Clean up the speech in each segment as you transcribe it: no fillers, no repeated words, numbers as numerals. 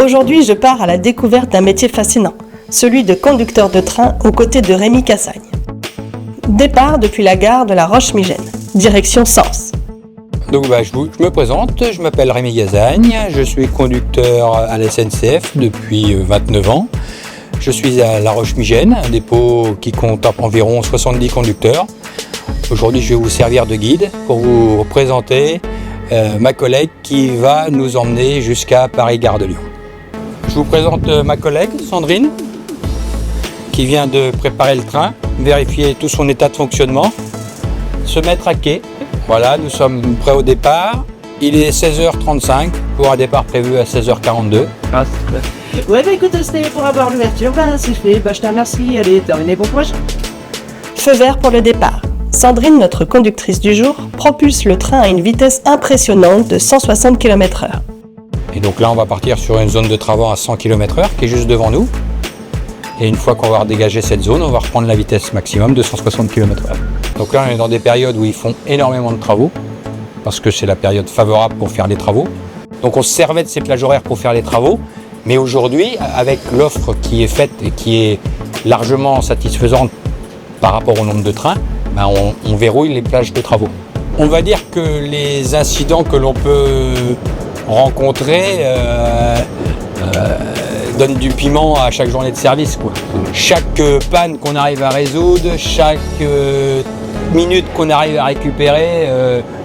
Aujourd'hui, je pars à la découverte d'un métier fascinant, celui de conducteur de train aux côtés de Rémi Cassagne. Départ depuis la gare de la Roche-Migène, direction Sens. Donc je me présente, je m'appelle Rémi Cassagne, je suis conducteur à la SNCF depuis 29 ans. Je suis à la Roche-Migène, un dépôt qui compte environ 70 conducteurs. Aujourd'hui, je vais vous servir de guide pour vous présenter ma collègue qui va nous emmener jusqu'à Paris-Gare de Lyon. Je vous présente ma collègue Sandrine qui vient de préparer le train, vérifier tout son état de fonctionnement, se mettre à quai. Voilà, nous sommes prêts au départ. Il est 16h35 pour un départ prévu à 16h42. Ah, ouais, écoute, c'était pour avoir l'ouverture. C'est fait. Je te remercie. Allez, terminé, bon courage. Feu vert pour le départ. Sandrine, notre conductrice du jour, propulse le train à une vitesse impressionnante de 160 km/h. Et donc là, on va partir sur une zone de travaux à 100 km/h qui est juste devant nous. Et une fois qu'on va dégager cette zone, on va reprendre la vitesse maximum de 160 km/h. Donc là, on est dans des périodes où ils font énormément de travaux, parce que c'est la période favorable pour faire les travaux. Donc on se servait de ces plages horaires pour faire les travaux, mais aujourd'hui, avec l'offre qui est faite et qui est largement satisfaisante par rapport au nombre de trains, on verrouille les plages de travaux. On va dire que les incidents que l'on peut rencontrer donnent du piment à chaque journée de service, quoi. Chaque panne qu'on arrive à résoudre, chaque minute qu'on arrive à récupérer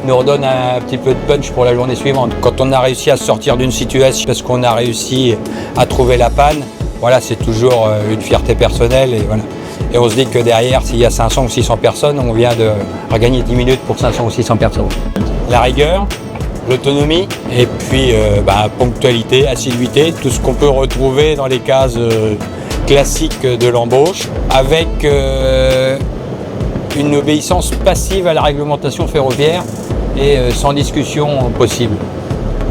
nous redonne un petit peu de punch pour la journée suivante. Quand on a réussi à sortir d'une situation parce qu'on a réussi à trouver la panne, voilà, c'est toujours une fierté personnelle et voilà. Et on se dit que derrière, s'il y a 500 ou 600 personnes, on vient de regagner 10 minutes pour 500 ou 600 personnes. La rigueur, l'autonomie et puis ponctualité, assiduité, tout ce qu'on peut retrouver dans les cases classiques de l'embauche, avec une obéissance passive à la réglementation ferroviaire et sans discussion possible.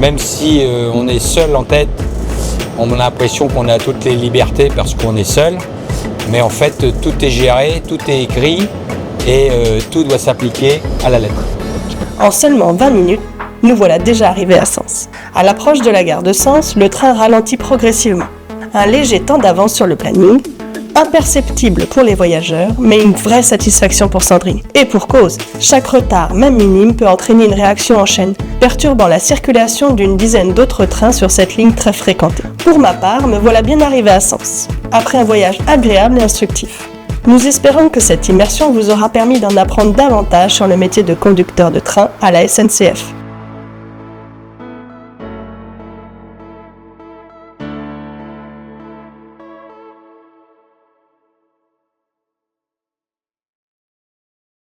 Même si on est seul en tête, on a l'impression qu'on a toutes les libertés parce qu'on est seul, mais en fait tout est géré, tout est écrit et tout doit s'appliquer à la lettre. En seulement 20 minutes, nous voilà déjà arrivés à Sens. À l'approche de la gare de Sens, le train ralentit progressivement. Un léger temps d'avance sur le planning, imperceptible pour les voyageurs, mais une vraie satisfaction pour Sandrine. Et pour cause, chaque retard, même minime, peut entraîner une réaction en chaîne, perturbant la circulation d'une dizaine d'autres trains sur cette ligne très fréquentée. Pour ma part, me voilà bien arrivé à Sens, après un voyage agréable et instructif. Nous espérons que cette immersion vous aura permis d'en apprendre davantage sur le métier de conducteur de train à la SNCF.